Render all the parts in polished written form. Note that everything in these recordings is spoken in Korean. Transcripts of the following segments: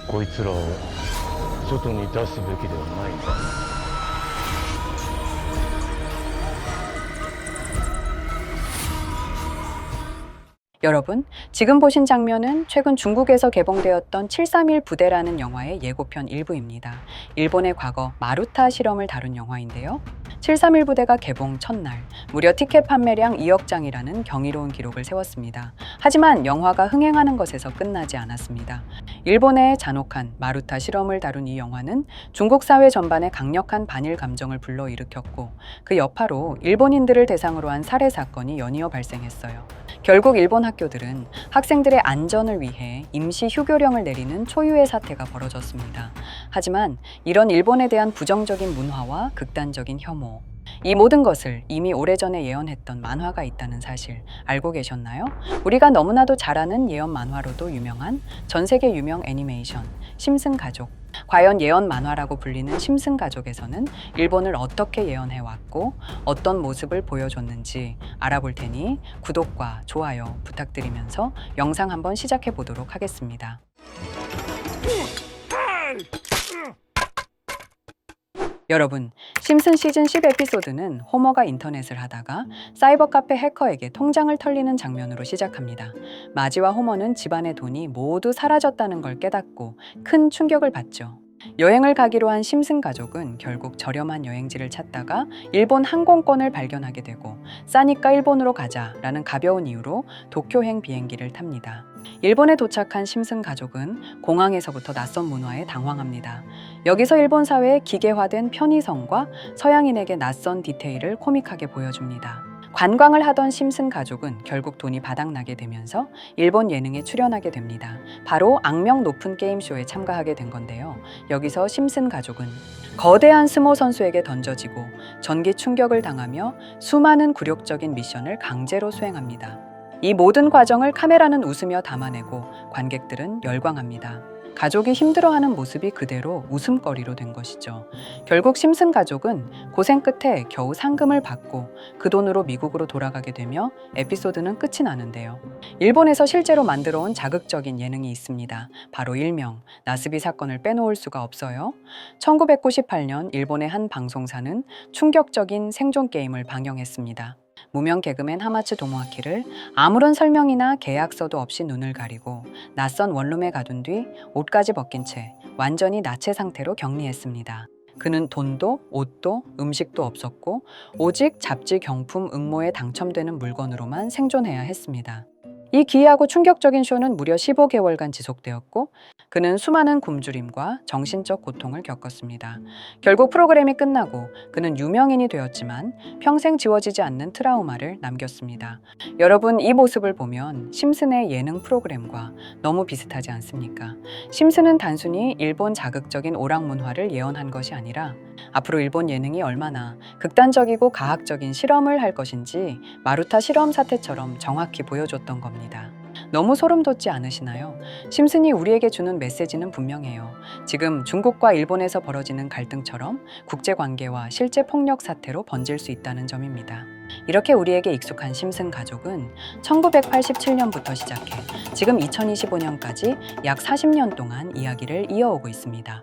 こいつらを外に出すべきではないか。 여러분, 지금 보신 장면은 최근 중국에서 개봉되었던 731 부대라는 영화의 예고편 일부입니다. 일본의 과거 마루타 실험을 다룬 영화인데요. 731 부대가 개봉 첫날 무려 티켓 판매량 2억 장이라는 경이로운 기록을 세웠습니다. 하지만 영화가 흥행하는 것에서 끝나지 않았습니다. 일본의 잔혹한 마루타 실험을 다룬 이 영화는 중국 사회 전반에 강력한 반일 감정을 불러일으켰고 그 여파로 일본인들을 대상으로 한 살해 사건이 연이어 발생했어요. 결국 일본 학교들은 학생들의 안전을 위해 임시 휴교령을 내리는 초유의 사태가 벌어졌습니다. 하지만 이런 일본에 대한 부정적인 문화와 극단적인 혐오, 이 모든 것을 이미 오래전에 예언했던 만화가 있다는 사실 알고 계셨나요? 우리가 너무나도 잘 아는 예언 만화로도 유명한 전 세계 유명 애니메이션 심슨 가족. 과연 예언 만화라고 불리는 심슨 가족에서는 일본을 어떻게 예언해왔고 어떤 모습을 보여줬는지 알아볼 테니 구독과 좋아요 부탁드리면서 영상 한번 시작해 보도록 하겠습니다. 여러분, 심슨 시즌 10 에피소드는 호머가 인터넷을 하다가 사이버 카페 해커에게 통장을 털리는 장면으로 시작합니다. 마지와 호머는 집안의 돈이 모두 사라졌다는 걸 깨닫고 큰 충격을 받죠. 여행을 가기로 한 심슨 가족은 결국 저렴한 여행지를 찾다가 일본 항공권을 발견하게 되고 싸니까 일본으로 가자라는 가벼운 이유로 도쿄행 비행기를 탑니다. 일본에 도착한 심슨 가족은 공항에서부터 낯선 문화에 당황합니다. 여기서 일본 사회의 기계화된 편의성과 서양인에게 낯선 디테일을 코믹하게 보여줍니다. 관광을 하던 심슨 가족은 결국 돈이 바닥나게 되면서 일본 예능에 출연하게 됩니다. 바로 악명 높은 게임쇼에 참가하게 된 건데요. 여기서 심슨 가족은 거대한 스모 선수에게 던져지고 전기 충격을 당하며 수많은 굴욕적인 미션을 강제로 수행합니다. 이 모든 과정을 카메라는 웃으며 담아내고 관객들은 열광합니다. 가족이 힘들어하는 모습이 그대로 웃음거리로 된 것이죠. 결국 심슨 가족은 고생 끝에 겨우 상금을 받고 그 돈으로 미국으로 돌아가게 되며 에피소드는 끝이 나는데요. 일본에서 실제로 만들어온 자극적인 예능이 있습니다. 바로 일명 나스비 사건을 빼놓을 수가 없어요. 1998년 일본의 한 방송사는 충격적인 생존 게임을 방영했습니다. 무명 개그맨 하마츠 도모아키를 아무런 설명이나 계약서도 없이 눈을 가리고 낯선 원룸에 가둔 뒤 옷까지 벗긴 채 완전히 나체 상태로 격리했습니다. 그는 돈도 옷도 음식도 없었고 오직 잡지 경품 응모에 당첨되는 물건으로만 생존해야 했습니다. 이 기이하고 충격적인 쇼는 무려 15개월간 지속되었고 그는 수많은 굶주림과 정신적 고통을 겪었습니다. 결국 프로그램이 끝나고 그는 유명인이 되었지만 평생 지워지지 않는 트라우마를 남겼습니다. 여러분, 이 모습을 보면 심슨의 예능 프로그램과 너무 비슷하지 않습니까? 심슨은 단순히 일본 자극적인 오락 문화를 예언한 것이 아니라 앞으로 일본 예능이 얼마나 극단적이고 가학적인 실험을 할 것인지 마루타 실험 사태처럼 정확히 보여줬던 겁니다. 너무 소름 돋지 않으시나요? 심슨이 우리에게 주는 메시지는 분명해요. 지금 중국과 일본에서 벌어지는 갈등처럼 국제관계와 실제 폭력 사태로 번질 수 있다는 점입니다. 이렇게 우리에게 익숙한 심슨 가족은 1987년부터 시작해 지금 2025년까지 약 40년 동안 이야기를 이어오고 있습니다.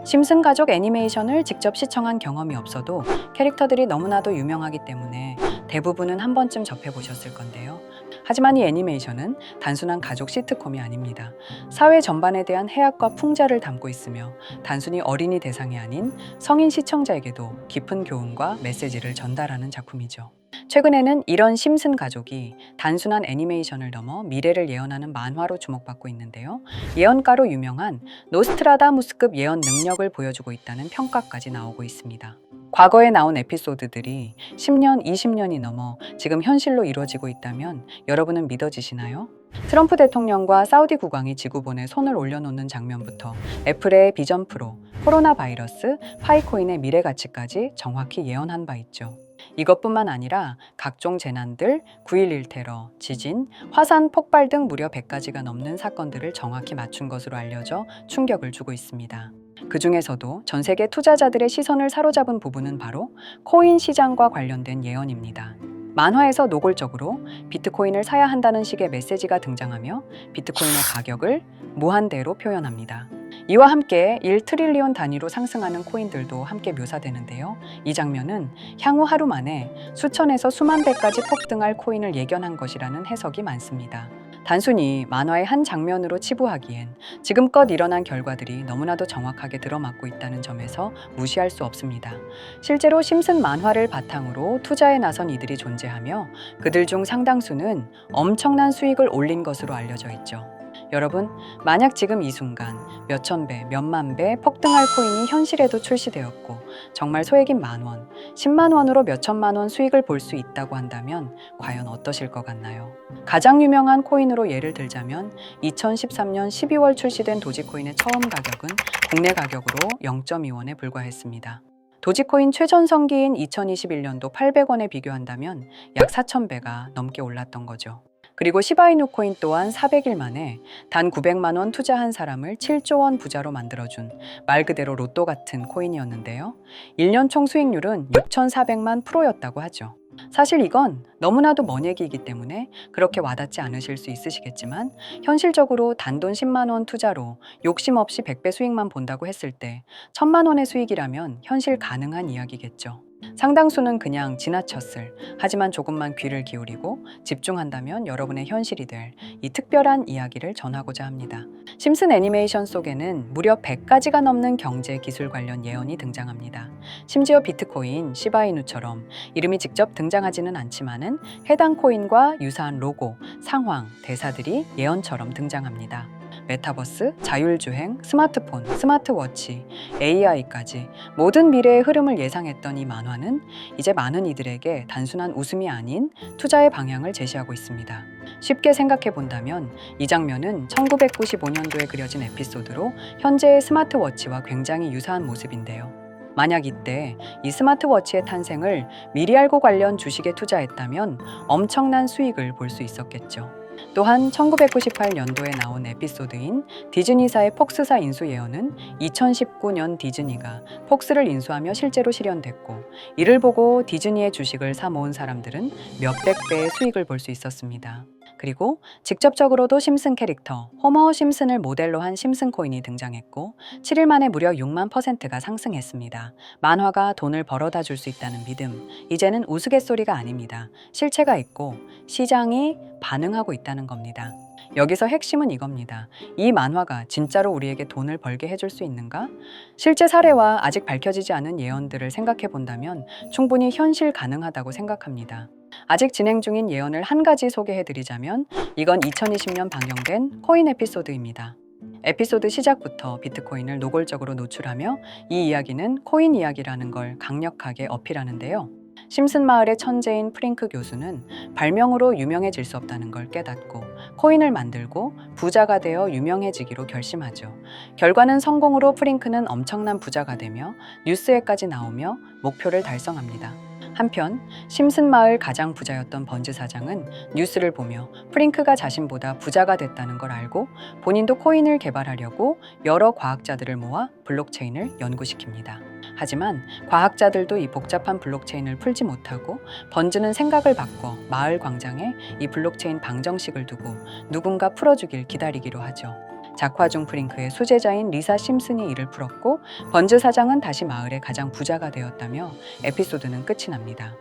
심슨 가족 애니메이션을 직접 시청한 경험이 없어도 캐릭터들이 너무나도 유명하기 때문에 대부분은 한 번쯤 접해보셨을 건데요. 하지만 이 애니메이션은 단순한 가족 시트콤이 아닙니다. 사회 전반에 대한 해악과 풍자를 담고 있으며 단순히 어린이 대상이 아닌 성인 시청자에게도 깊은 교훈과 메시지를 전달하는 작품이죠. 최근에는 이런 심슨 가족이 단순한 애니메이션을 넘어 미래를 예언하는 만화로 주목받고 있는데요. 예언가로 유명한 노스트라다무스급 예언 능력을 보여주고 있다는 평가까지 나오고 있습니다. 과거에 나온 에피소드들이 10년, 20년이 넘어 지금 현실로 이루어지고 있다면 여러분은 믿어지시나요? 트럼프 대통령과 사우디 국왕이 지구본에 손을 올려놓는 장면부터 애플의 비전 프로, 코로나 바이러스, 파이코인의 미래 가치까지 정확히 예언한 바 있죠. 이것뿐만 아니라 각종 재난들, 9.11 테러, 지진, 화산 폭발 등 무려 100가지가 넘는 사건들을 정확히 맞춘 것으로 알려져 충격을 주고 있습니다. 그 중에서도 전 세계 투자자들의 시선을 사로잡은 부분은 바로 코인 시장과 관련된 예언입니다. 만화에서 노골적으로 비트코인을 사야 한다는 식의 메시지가 등장하며 비트코인의 가격을 무한대로 표현합니다. 이와 함께 1트릴리온 단위로 상승하는 코인들도 함께 묘사되는데요. 이 장면은 향후 하루 만에 수천에서 수만 배까지 폭등할 코인을 예견한 것이라는 해석이 많습니다. 단순히 만화의 한 장면으로 치부하기엔 지금껏 일어난 결과들이 너무나도 정확하게 들어맞고 있다는 점에서 무시할 수 없습니다. 실제로 심슨 만화를 바탕으로 투자에 나선 이들이 존재하며 그들 중 상당수는 엄청난 수익을 올린 것으로 알려져 있죠. 여러분, 만약 지금 이 순간 몇천 배, 몇만 배 폭등할 코인이 현실에도 출시되었고 정말 소액인 만 원, 10만 원으로 몇천만 원 수익을 볼 수 있다고 한다면 과연 어떠실 것 같나요? 가장 유명한 코인으로 예를 들자면 2013년 12월 출시된 도지코인의 처음 가격은 국내 가격으로 0.2원에 불과했습니다. 도지코인 최전성기인 2021년도 800원에 비교한다면 약 4,000배가 넘게 올랐던 거죠. 그리고 시바이누 코인 또한 400일 만에 단 900만 원 투자한 사람을 7조 원 부자로 만들어준 말 그대로 로또 같은 코인이었는데요. 1년 총 수익률은 6,400만 프로였다고 하죠. 사실 이건 너무나도 먼 얘기이기 때문에 그렇게 와닿지 않으실 수 있으시겠지만 현실적으로 단돈 10만 원 투자로 욕심 없이 100배 수익만 본다고 했을 때 1,000만 원의 수익이라면 현실 가능한 이야기겠죠. 상당수는 그냥 지나쳤을, 하지만 조금만 귀를 기울이고 집중한다면 여러분의 현실이 될 이 특별한 이야기를 전하고자 합니다. 심슨 애니메이션 속에는 무려 100가지가 넘는 경제 기술 관련 예언이 등장합니다. 심지어 비트코인, 시바이누처럼 이름이 직접 등장하지는 않지만은 해당 코인과 유사한 로고, 상황, 대사들이 예언처럼 등장합니다. 메타버스, 자율주행, 스마트폰, 스마트워치, AI까지 모든 미래의 흐름을 예상했던 이 만화는 이제 많은 이들에게 단순한 웃음이 아닌 투자의 방향을 제시하고 있습니다. 쉽게 생각해 본다면 이 장면은 1995년도에 그려진 에피소드로 현재의 스마트워치와 굉장히 유사한 모습인데요. 만약 이때 이 스마트워치의 탄생을 미리 알고 관련 주식에 투자했다면 엄청난 수익을 볼 수 있었겠죠. 또한 1998년도에 나온 에피소드인 디즈니사의 폭스사 인수 예언은 2019년 디즈니가 폭스를 인수하며 실제로 실현됐고 이를 보고 디즈니의 주식을 사 모은 사람들은 몇백 배의 수익을 볼 수 있었습니다. 그리고 직접적으로도 심슨 캐릭터 호머 심슨을 모델로 한 심슨 코인이 등장했고 7일 만에 무려 6만 %가 상승했습니다. 만화가 돈을 벌어다 줄 수 있다는 믿음, 이제는 우스갯소리가 아닙니다. 실체가 있고 시장이 반응하고 있다는 겁니다. 여기서 핵심은 이겁니다. 이 만화가 진짜로 우리에게 돈을 벌게 해줄 수 있는가? 실제 사례와 아직 밝혀지지 않은 예언들을 생각해 본다면 충분히 현실 가능하다고 생각합니다. 아직 진행 중인 예언을 한 가지 소개해 드리자면 이건 2020년 방영된 코인 에피소드입니다. 에피소드 시작부터 비트코인을 노골적으로 노출하며 이 이야기는 코인 이야기라는 걸 강력하게 어필하는데요. 심슨 마을의 천재인 프링크 교수는 발명으로 유명해질 수 없다는 걸 깨닫고 코인을 만들고 부자가 되어 유명해지기로 결심하죠. 결과는 성공으로 프링크는 엄청난 부자가 되며 뉴스에까지 나오며 목표를 달성합니다. 한편 심슨 마을 가장 부자였던 번즈 사장은 뉴스를 보며 프링크가 자신보다 부자가 됐다는 걸 알고 본인도 코인을 개발하려고 여러 과학자들을 모아 블록체인을 연구시킵니다. 하지만 과학자들도 이 복잡한 블록체인을 풀지 못하고 번즈는 생각을 바꿔 마을 광장에 이 블록체인 방정식을 두고 누군가 풀어주길 기다리기로 하죠. 작화 중 프링크의 수제자인 리사 심슨이 이를 풀었고 번즈 사장은 다시 마을의 가장 부자가 되었다며 에피소드는 끝이 납니다.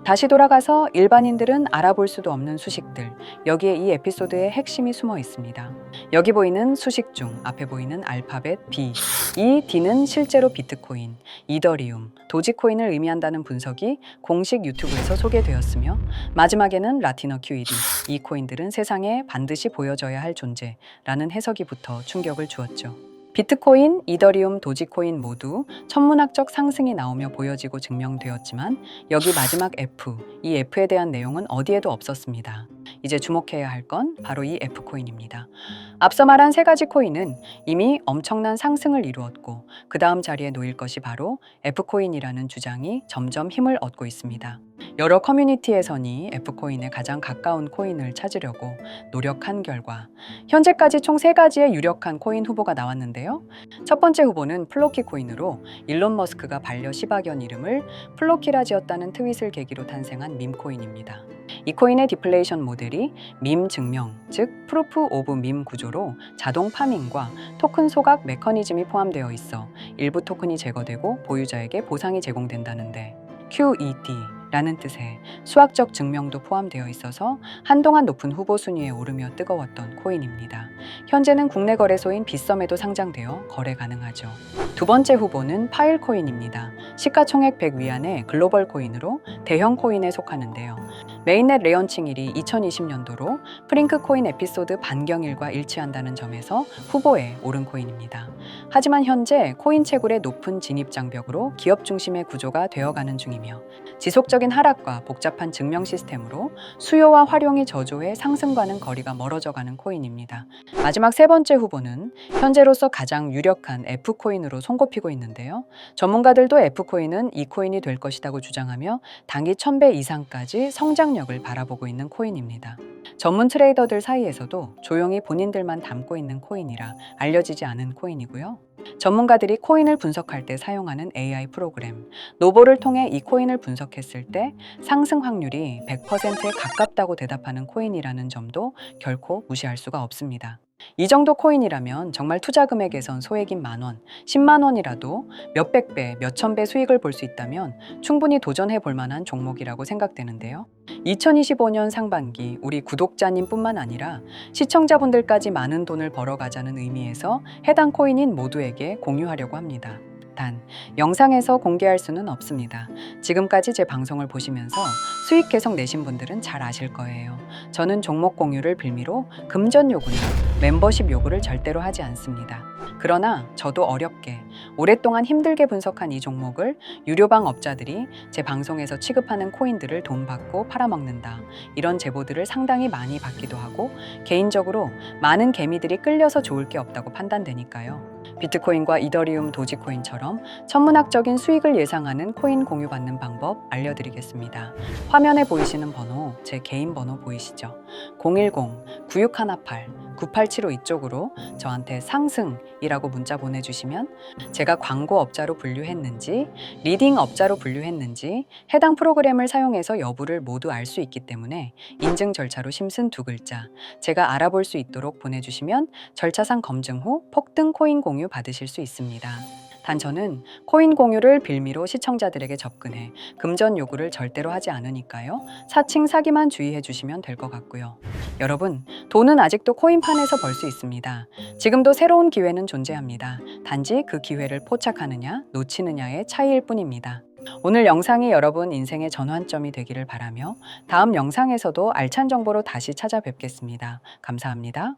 다시 돌아가서 일반인들은 알아볼 수도 없는 수식들, 여기에 이 에피소드의 핵심이 숨어 있습니다. 여기 보이는 수식 중 앞에 보이는 알파벳 B, 이 D는 실제로 비트코인, 이더리움, 도지코인을 의미한다는 분석이 공식 유튜브에서 소개되었으며 마지막에는 라티너 QED, 이 코인들은 세상에 반드시 보여져야 할 존재라는 해석이 붙어 충격을 주었죠. 비트코인, 이더리움, 도지코인 모두 천문학적 상승이 나오며 보여지고 증명되었지만 여기 마지막 F, 이 F에 대한 내용은 어디에도 없었습니다. 이제 주목해야 할 건 바로 이 F코인입니다. 앞서 말한 세 가지 코인은 이미 엄청난 상승을 이루었고 그 다음 자리에 놓일 것이 바로 F코인이라는 주장이 점점 힘을 얻고 있습니다. 여러 커뮤니티에서는 F코인에 가장 가까운 코인을 찾으려고 노력한 결과 현재까지 총 3가지의 유력한 코인 후보가 나왔는데요. 첫 번째 후보는 플로키 코인으로 일론 머스크가 반려 시바견 이름을 플로키라 지었다는 트윗을 계기로 탄생한 밈코인입니다. 이 코인의 디플레이션 모델이 밈 증명, 즉 프루프 오브 밈 구조로 자동 파밍과 토큰 소각 메커니즘이 포함되어 있어 일부 토큰이 제거되고 보유자에게 보상이 제공된다는데 QED라는 뜻의 수학적 증명도 포함되어 있어서 한동안 높은 후보 순위에 오르며 뜨거웠던 코인입니다. 현재는 국내 거래소인 빗썸에도 상장되어 거래 가능하죠. 두 번째 후보는 파일코인입니다. 시가총액 100 위안의 글로벌 코인으로 대형 코인에 속하는데요. 메인넷 레언칭일이 2020년도로 프링크코인 에피소드 반경일과 일치한다는 점에서 후보에 오른 코인입니다. 하지만 현재 코인 채굴의 높은 진입 장벽으로 기업 중심의 구조가 되어가는 중이며 지속적인 하락과 복잡한 증명 시스템으로 수요와 활용이 저조해 상승과는 거리가 멀어져가는 코인입니다. 마지막 세 번째 후보는 현재로서 가장 유력한 F코인으로 손꼽히고 있는데요. 전문가들도 F코인은 이 코인이 될 것이라고 주장하며 단기 1000배 이상까지 성장력을 바라보고 있는 코인입니다. 전문 트레이더들 사이에서도 조용히 본인들만 담고 있는 코인이라 알려지지 않은 코인이고요. 전문가들이 코인을 분석할 때 사용하는 AI 프로그램 노보를 통해 이 코인을 분석했을 때 상승 확률이 100%에 가깝다고 대답하는 코인이라는 점도 결코 무시할 수가 없습니다. 이 정도 코인이라면 정말 투자 금액에선 소액인 만원, 10만 원이라도 몇백 배, 몇천 배 수익을 볼 수 있다면 충분히 도전해 볼 만한 종목이라고 생각되는데요. 2025년 상반기 우리 구독자님뿐만 아니라 시청자분들까지 많은 돈을 벌어가자는 의미에서 해당 코인인 모두에게 공유하려고 합니다. 단, 영상에서 공개할 수는 없습니다. 지금까지 제 방송을 보시면서 수익 계속 내신 분들은 잘 아실 거예요. 저는 종목 공유를 빌미로 금전 요구나 멤버십 요구를 절대로 하지 않습니다. 그러나 저도 어렵게 오랫동안 힘들게 분석한 이 종목을 유료방 업자들이 제 방송에서 취급하는 코인들을 돈 받고 팔아먹는다. 이런 제보들을 상당히 많이 받기도 하고 개인적으로 많은 개미들이 끌려서 좋을 게 없다고 판단되니까요. 비트코인과 이더리움, 도지코인처럼 천문학적인 수익을 예상하는 코인 공유받는 방법 알려드리겠습니다. 화면에 보이시는 번호, 제 개인 번호 보이시죠? 010-9618-9875 이쪽으로 저한테 상승이라고 문자 보내주시면 제가 광고 업자로 분류했는지, 리딩 업자로 분류했는지 해당 프로그램을 사용해서 여부를 모두 알 수 있기 때문에 인증 절차로 심슨 2글자 제가 알아볼 수 있도록 보내주시면 절차상 검증 후 폭등 코인 공유 받으실 수 있습니다. 단 저는 코인 공유를 빌미로 시청자들에게 접근해 금전 요구를 절대로 하지 않으니까요. 사칭 사기만 주의해 주시면 될 것 같고요. 여러분, 돈은 아직도 코인판에서 벌 수 있습니다. 지금도 새로운 기회는 존재합니다. 단지 그 기회를 포착하느냐, 놓치느냐의 차이일 뿐입니다. 오늘 영상이 여러분 인생의 전환점이 되기를 바라며 다음 영상에서도 알찬 정보로 다시 찾아뵙겠습니다. 감사합니다.